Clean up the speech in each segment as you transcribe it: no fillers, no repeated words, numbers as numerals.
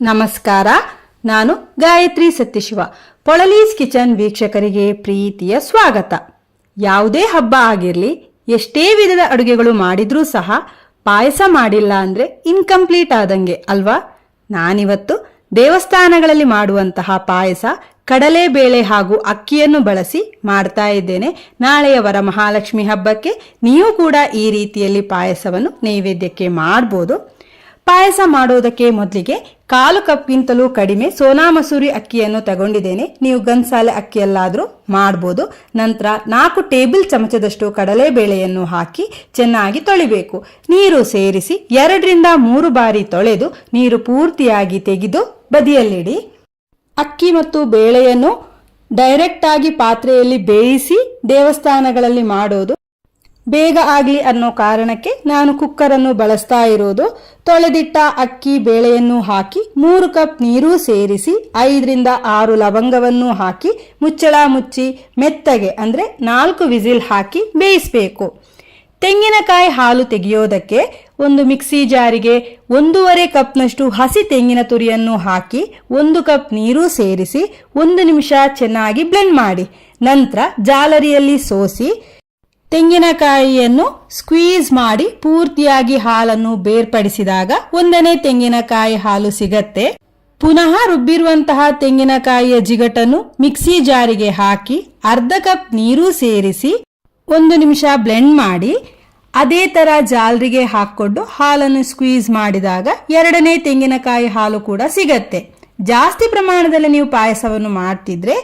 ನಮಸ್ಕಾರ. ನಾನು ಗಾಯತ್ರಿ ಸತ್ಯಶಿವ. ಪೊಳಲೀಸ್ ಕಿಚನ್ ವೀಕ್ಷಕರಿಗೆ ಪ್ರೀತಿಯ ಸ್ವಾಗತ. ಯಾವುದೇ ಹಬ್ಬ ಆಗಿರಲಿ, ಎಷ್ಟೇ ವಿಧದ ಅಡುಗೆಗಳು ಮಾಡಿದ್ರೂ ಸಹ ಪಾಯಸ ಮಾಡಿಲ್ಲ ಅಂದ್ರೆ ಇನ್ಕಂಪ್ಲೀಟ್ ಆದಂಗೆ ಅಲ್ವಾ? ನಾನಿವತ್ತು ದೇವಸ್ಥಾನಗಳಲ್ಲಿ ಮಾಡುವಂತಹ ಪಾಯಸ ಕಡಲೆಬೇಳೆ ಹಾಗೂ ಅಕ್ಕಿಯನ್ನು ಬಳಸಿ ಮಾಡ್ತಾ ಇದ್ದೇನೆ. ನಾಳೆಯ ವರಮಹಾಲಕ್ಷ್ಮಿ ಹಬ್ಬಕ್ಕೆ ನೀವು ಕೂಡ ಈ ರೀತಿಯಲ್ಲಿ ಪಾಯಸವನ್ನು ನೈವೇದ್ಯಕ್ಕೆ ಮಾಡ್ಬೋದು. ಪಾಯಸ ಮಾಡೋದಕ್ಕೆ ಮೊದಲಿಗೆ 1/4 ಕಪ್ಗಿಂತಲೂ ಕಡಿಮೆ ಸೋನಾ ಮಸೂರಿ ಅಕ್ಕಿಯನ್ನು ತಗೊಂಡಿದ್ದೇನೆ. ನೀವು ಗನ್ಸಾಲೆ ಅಕ್ಕಿಯಲ್ಲಾದರೂ ಮಾಡ್ಬೋದು. ನಂತರ 4 ಟೇಬಲ್ ಚಮಚದಷ್ಟು ಕಡಲೆಬೇಳೆಯನ್ನು ಹಾಕಿ ಚೆನ್ನಾಗಿ ತೊಳಿಬೇಕು. ನೀರು ಸೇರಿಸಿ 2 ರಿಂದ 3 ಬಾರಿ ತೊಳೆದು ನೀರು ಪೂರ್ತಿಯಾಗಿ ತೆಗೆದು ಬದಿಯಲ್ಲಿಡಿ. ಅಕ್ಕಿ ಮತ್ತು ಬೇಳೆಯನ್ನು ಡೈರೆಕ್ಟ್ ಆಗಿ ಪಾತ್ರೆಯಲ್ಲಿ ಬೇಯಿಸಿ ದೇವಸ್ಥಾನಗಳಲ್ಲಿ ಮಾಡೋದು ಬೇಗ ಆಗಲಿ ಅನ್ನೋ ಕಾರಣಕ್ಕೆ ನಾನು ಕುಕ್ಕರನ್ನು ಬಳಸ್ತಾ ಇರೋದು. ತೊಳೆದಿಟ್ಟ ಅಕ್ಕಿ ಬೇಳೆಯನ್ನು ಹಾಕಿ 3 ಕಪ್ ನೀರು ಸೇರಿಸಿ 5 ರಿಂದ 6 ಲವಂಗವನ್ನು ಹಾಕಿ ಮುಚ್ಚಳ ಮುಚ್ಚಿ ಮೆತ್ತಗೆ ಅಂದ್ರೆ 4 ವಿಸಿಲ್ ಹಾಕಿ ಬೇಯಿಸಬೇಕು. ತೆಂಗಿನಕಾಯಿ ಹಾಲು ತೆಗೆಯೋದಕ್ಕೆ ಒಂದು ಮಿಕ್ಸಿ ಜಾರಿಗೆ 1.5 ಕಪ್ನಷ್ಟು ಹಸಿ ತೆಂಗಿನ ತುರಿಯನ್ನು ಹಾಕಿ 1 ಕಪ್ ನೀರು ಸೇರಿಸಿ 1 ನಿಮಿಷ ಚೆನ್ನಾಗಿ ಬ್ಲೆಂಡ್ ಮಾಡಿ. ನಂತರ ಜಾಲರಿಯಲ್ಲಿ ಸೋಸಿ ತೆಂಗಿನಕಾಯಿಯನ್ನು ಸ್ಕ್ವೀಸ್ ಮಾಡಿ ಪೂರ್ತಿಯಾಗಿ ಹಾಲನ್ನು ಬೇರ್ಪಡಿಸಿದಾಗ 1ನೇ ತೆಂಗಿನಕಾಯಿ ಹಾಲು ಸಿಗತ್ತೆ. ಪುನಃ ರುಬ್ಬಿರುವಂತಹ ತೆಂಗಿನಕಾಯಿಯ ಜಿಗಟನ್ನು ಮಿಕ್ಸಿ ಜಾರಿಗೆ ಹಾಕಿ 1/2 ಕಪ್ ನೀರು ಸೇರಿಸಿ 1 ನಿಮಿಷ ಬ್ಲೆಂಡ್ ಮಾಡಿ ಅದೇ ತರ ಜಾಲರಿಗೆ ಹಾಕೊಂಡು ಹಾಲನ್ನು ಸ್ಕ್ವೀಸ್ ಮಾಡಿದಾಗ 2ನೇ ತೆಂಗಿನಕಾಯಿ ಹಾಲು ಕೂಡ ಸಿಗತ್ತೆ. ಜಾಸ್ತಿ ಪ್ರಮಾಣದಲ್ಲಿ ನೀವು ಪಾಯಸವನ್ನು ಮಾಡ್ತಿದ್ರೆ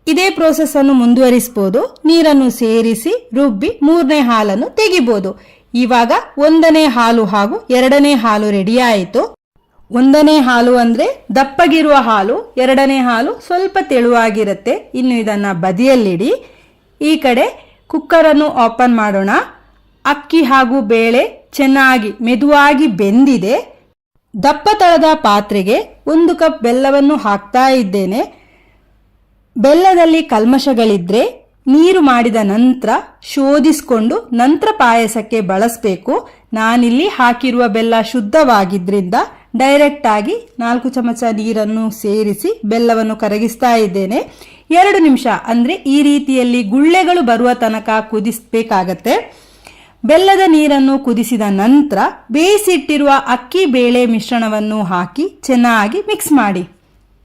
ಇದೇ ಪ್ರೋಸೆಸ್ ಅನ್ನು ಮುಂದುವರಿಸಬಹುದು. ನೀರನ್ನು ಸೇರಿಸಿ ರುಬ್ಬಿ 3ನೇ ಹಾಲನ್ನು ತೆಗಿಬಹುದು. ಇವಾಗ 1ನೇ ಹಾಲು ಹಾಗೂ 2ನೇ ಹಾಲು ರೆಡಿ ಆಯಿತು. 1ನೇ ಹಾಲು ಅಂದ್ರೆ ದಪ್ಪಗಿರುವ ಹಾಲು, 2ನೇ ಹಾಲು ಸ್ವಲ್ಪ ತೆಳುವಾಗಿರುತ್ತೆ. ಇನ್ನು ಇದನ್ನ ಬದಿಯಲ್ಲಿಡಿ. ಈ ಕಡೆ ಕುಕ್ಕರ್ ಅನ್ನು ಓಪನ್ ಮಾಡೋಣ. ಅಕ್ಕಿ ಹಾಗೂ ಬೇಳೆ ಚೆನ್ನಾಗಿ ಮೆದುವಾಗಿ ಬೆಂದಿದೆ. ದಪ್ಪ ತಳದ ಪಾತ್ರೆಗೆ 1 ಕಪ್ ಬೆಲ್ಲವನ್ನು ಹಾಕ್ತಾ ಇದ್ದೇನೆ. ಬೆಲ್ಲದಲ್ಲಿ ಕಲ್ಮಶಗಳಿದ್ರೆ ನೀರು ಮಾಡಿದ ನಂತರ ಶೋಧಿಸಿಕೊಂಡು ನಂತರ ಪಾಯಸಕ್ಕೆ ಬಳಸಬೇಕು. ನಾನಿಲ್ಲಿ ಹಾಕಿರುವ ಬೆಲ್ಲ ಶುದ್ಧವಾಗಿದ್ರಿಂದ ಡೈರೆಕ್ಟ್ ಆಗಿ 4 ಚಮಚ ನೀರನ್ನು ಸೇರಿಸಿ ಬೆಲ್ಲವನ್ನು ಕರಗಿಸ್ತಾ ಇದ್ದೇನೆ. 2 ನಿಮಿಷ ಅಂದ್ರೆ ಈ ರೀತಿಯಲ್ಲಿ ಗುಳ್ಳೆಗಳು ಬರುವ ತನಕ ಕುದಿಸಬೇಕಾಗತ್ತೆ. ಬೆಲ್ಲದ ನೀರನ್ನು ಕುದಿಸಿದ ನಂತರ ಬೇಯಿಸಿಟ್ಟಿರುವ ಅಕ್ಕಿ ಬೇಳೆ ಮಿಶ್ರಣವನ್ನು ಹಾಕಿ ಚೆನ್ನಾಗಿ ಮಿಕ್ಸ್ ಮಾಡಿ.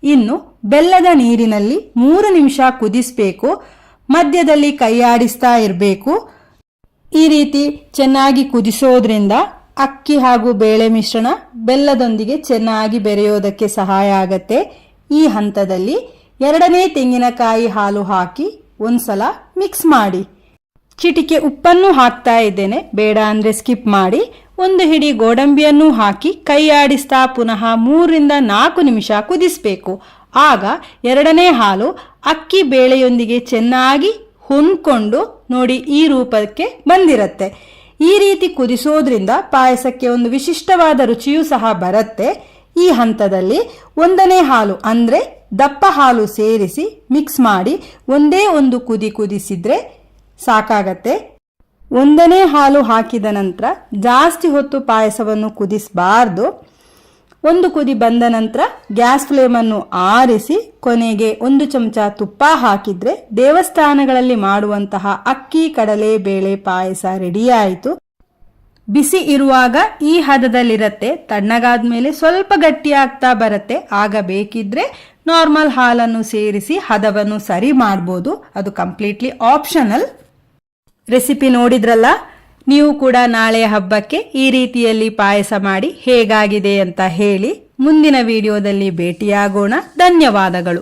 ಇನ್ನು ಬೆಲ್ಲದ ನೀರಿನಲ್ಲಿ 3 ನಿಮಿಷ ಕುದಿಸಬೇಕು. ಮಧ್ಯದಲ್ಲಿ ಕೈಯಾಡಿಸ್ತಾ ಇರಬೇಕು. ಈ ರೀತಿ ಚೆನ್ನಾಗಿ ಕುದಿಸೋದ್ರಿಂದ ಅಕ್ಕಿ ಹಾಗೂ ಬೇಳೆ ಮಿಶ್ರಣ ಬೆಲ್ಲದೊಂದಿಗೆ ಚೆನ್ನಾಗಿ ಬೆರೆಯೋದಕ್ಕೆ ಸಹಾಯ ಆಗತ್ತೆ. ಈ ಹಂತದಲ್ಲಿ 2ನೇ ತೆಂಗಿನಕಾಯಿ ಹಾಲು ಹಾಕಿ ಒಂದ್ಸಲ ಮಿಕ್ಸ್ ಮಾಡಿ. ಚಿಟಿಕೆ ಉಪ್ಪನ್ನು ಹಾಕ್ತಾ ಇದ್ದೇನೆ, ಬೇಡ ಅಂದ್ರೆ ಸ್ಕಿಪ್ ಮಾಡಿ. 1 ಹಿಡಿ ಗೋಡಂಬಿಯನ್ನು ಹಾಕಿ ಕೈಯಾಡಿಸ್ತಾ ಪುನಃ 3 ರಿಂದ 4 ನಿಮಿಷ ಕುದಿಸಬೇಕು. ಆಗ 2ನೇ ಹಾಲು ಅಕ್ಕಿ ಬೇಳೆಯೊಂದಿಗೆ ಚೆನ್ನಾಗಿ ಹೊಂದ್ಕೊಂಡು ನೋಡಿ ಈ ರೂಪಕ್ಕೆ ಬಂದಿರತ್ತೆ. ಈ ರೀತಿ ಕುದಿಸೋದ್ರಿಂದ ಪಾಯಸಕ್ಕೆ ಒಂದು ವಿಶಿಷ್ಟವಾದ ರುಚಿಯೂ ಸಹ ಬರುತ್ತೆ. ಈ ಹಂತದಲ್ಲಿ 1ನೇ ಹಾಲು ಅಂದ್ರೆ ದಪ್ಪ ಹಾಲು ಸೇರಿಸಿ ಮಿಕ್ಸ್ ಮಾಡಿ ಒಂದೇ ಒಂದು ಕುದಿಸಿದ್ರೆ ಸಾಕಾಗತ್ತೆ. 1ನೇ ಹಾಲು ಹಾಕಿದ ನಂತರ ಜಾಸ್ತಿ ಹೊತ್ತು ಪಾಯಸವನ್ನು ಕುದಿಸಬಾರ್ದು. 1 ಕುದಿ ಬಂದ ನಂತರ ಗ್ಯಾಸ್ ಫ್ಲೇಮ್ ಅನ್ನು ಆರಿಸಿ ಕೊನೆಗೆ 1 ಚಮಚ ತುಪ್ಪ ಹಾಕಿದ್ರೆ ದೇವಸ್ಥಾನಗಳಲ್ಲಿ ಮಾಡುವಂತಹ ಅಕ್ಕಿ ಕಡಲೆ ಬೇಳೆ ಪಾಯಸ ರೆಡಿ ಆಯಿತು. ಬಿಸಿ ಇರುವಾಗ ಈ ಹದದಲ್ಲಿರತ್ತೆ. ತಣ್ಣಗಾದ್ಮೇಲೆ ಸ್ವಲ್ಪ ಗಟ್ಟಿಯಾಗ್ತಾ ಬರುತ್ತೆ. ಆಗ ಬೇಕಿದ್ರೆ ನಾರ್ಮಲ್ ಹಾಲನ್ನು ಸೇರಿಸಿ ಹದವನ್ನು ಸರಿ ಮಾಡಬಹುದು. ಅದು ಕಂಪ್ಲೀಟ್ಲಿ ಆಪ್ಷನಲ್. ರೆಸಿಪಿ ನೋಡಿದ್ರಲ್ಲ, ನೀವು ಕೂಡ ನಾಳೆಯ ಹಬ್ಬಕ್ಕೆ ಈ ರೀತಿಯಲ್ಲಿ ಪಾಯಸ ಮಾಡಿ ಹೇಗಾಗಿದೆ ಅಂತ ಹೇಳಿ. ಮುಂದಿನ ವಿಡಿಯೋದಲ್ಲಿ ಭೇಟಿಯಾಗೋಣ. ಧನ್ಯವಾದಗಳು.